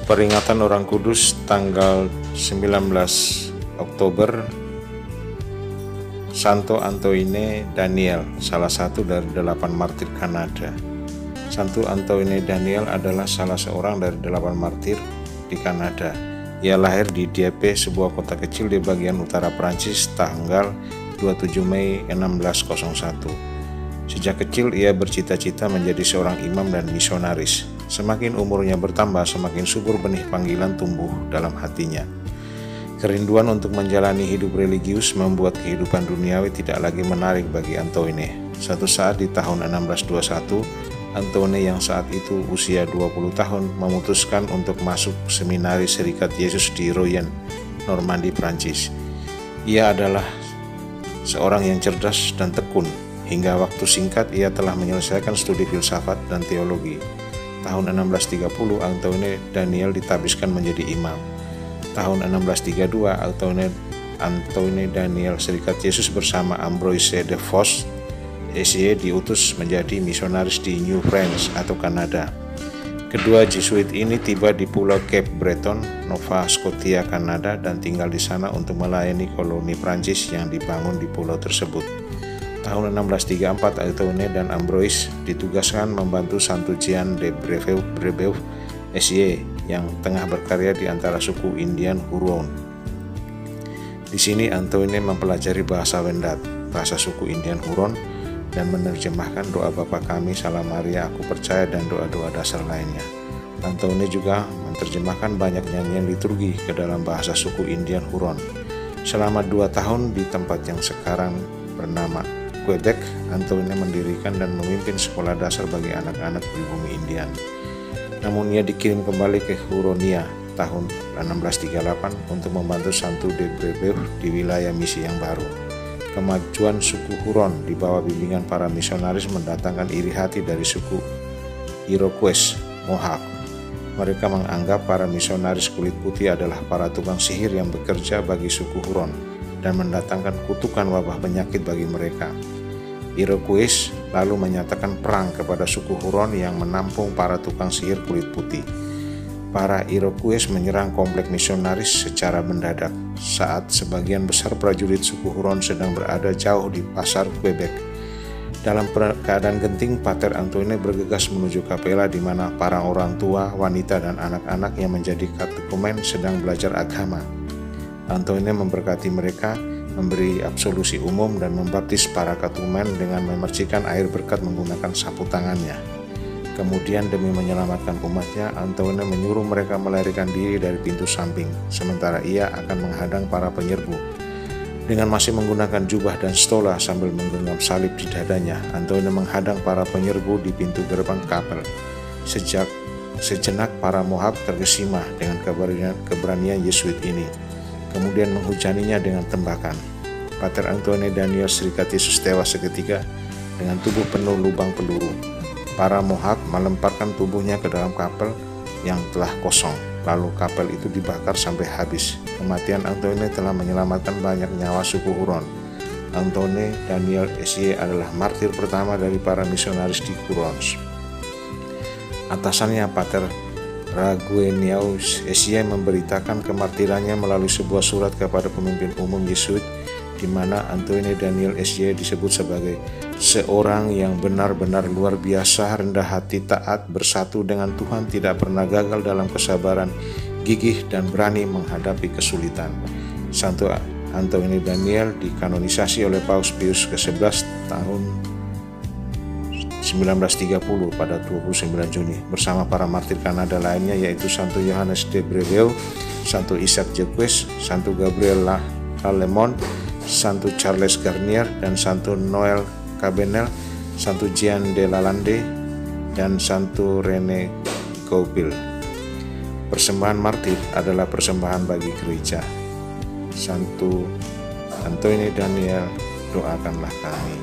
Peringatan Orang Kudus tanggal 19 Oktober, Santo Antoine Daniel, salah satu dari 8 martir Kanada. Santo Antoine Daniel adalah salah seorang dari 8 martir di Kanada. Ia lahir di Dieppe, sebuah kota kecil di bagian utara Prancis, tanggal 27 Mei 1601. Sejak kecil ia bercita-cita menjadi seorang imam dan misionaris. Semakin umurnya bertambah, semakin subur benih panggilan tumbuh dalam hatinya. Kerinduan untuk menjalani hidup religius membuat kehidupan duniawi tidak lagi menarik bagi Antoine. Suatu saat di tahun 1621, Antoine yang saat itu usia 20 tahun memutuskan untuk masuk seminari Serikat Yesus di Rouen, Normandi, Prancis. Ia adalah seorang yang cerdas dan tekun. Hingga waktu singkat ia telah menyelesaikan studi filsafat dan teologi. Tahun 1630, Antoine Daniel ditabiskan menjadi imam. Tahun 1632, Antoine Daniel Serikat Yesus bersama Ambroise de Vos SY diutus menjadi misionaris di New France atau Kanada. Kedua Jesuit ini tiba di Pulau Cape Breton, Nova Scotia, Kanada, dan tinggal di sana untuk melayani koloni Prancis yang dibangun di pulau tersebut. Tahun 1634, Antoine dan Ambroise ditugaskan membantu Santo Jean de Brebeuf SY yang tengah berkarya di antara suku Indian Huron. Di sini Antoine mempelajari bahasa Wendat, bahasa suku Indian Huron, dan menerjemahkan doa Bapa Kami, Salam Maria, Aku Percaya, dan doa-doa dasar lainnya. Antoine juga menerjemahkan banyak nyanyian liturgi ke dalam bahasa suku Indian Huron. Selama 2 tahun di tempat yang sekarang bernama Quebec, Antoine mendirikan dan memimpin sekolah dasar bagi anak-anak di bumi Indian. Namun ia dikirim kembali ke Huronia tahun 1638 untuk membantu Santo de Brebeuf di wilayah misi yang baru. Kemajuan suku Huron di bawah bimbingan para misionaris mendatangkan iri hati dari suku Iroquois Mohawk. Mereka menganggap para misionaris kulit putih adalah para tukang sihir yang bekerja bagi suku Huron dan mendatangkan kutukan wabah penyakit bagi mereka. Iroquois lalu menyatakan perang kepada suku Huron yang menampung para tukang sihir kulit putih. Para Iroquois menyerang komplek misionaris secara mendadak saat sebagian besar prajurit suku Huron sedang berada jauh di pasar Quebec. Dalam keadaan genting, Pater Antoine bergegas menuju kapela di mana para orang tua, wanita, dan anak-anak yang menjadi katekumen sedang belajar agama. Antoine memberkati mereka, memberi absolusi umum, dan membaptis para katekumen dengan memercikan air berkat menggunakan sapu tangannya. Kemudian demi menyelamatkan umatnya, Antoine menyuruh mereka melarikan diri dari pintu samping, sementara ia akan menghadang para penyerbu. Dengan masih menggunakan jubah dan stola sambil menggenggam salib di dadanya, Antoine menghadang para penyerbu di pintu gerbang kapel. Sejenak para Mohawk terkesima dengan keberanian Yesuit ini, kemudian menghujaninya dengan tembakan. Pater Antoine Daniel Serikat Yesus tewas seketika dengan tubuh penuh lubang peluru. Para Mohawk melemparkan tubuhnya ke dalam kapel yang telah kosong, lalu kapel itu dibakar sampai habis. Kematian Antoine telah menyelamatkan banyak nyawa suku Huron. Antoine Daniel SY adalah martir pertama dari para misionaris di Hurons. Atasannya Pater Ragueneaus SY memberitakan kemartirannya melalui sebuah surat kepada pemimpin umum Yesuit, di mana Antoine Daniel SY disebut sebagai seorang yang benar-benar luar biasa, rendah hati, taat, bersatu dengan Tuhan, tidak pernah gagal dalam kesabaran, gigih, dan berani menghadapi kesulitan. Santo Antoine Daniel dikanonisasi oleh Paus Pius ke-11 tahun 1930 pada 29 Juni bersama para martir Kanada lainnya, yaitu Santo Johannes de Brebeuf, Santo Isaac Jacques, Santo Gabriel Lalemant, Santo Charles Garnier, dan Santo Noel Cabanel, Santo Jean de Lalande, dan Santo René Goupil. Persembahan martir adalah persembahan bagi gereja. Santo Antoine Daniel, doakanlah kami.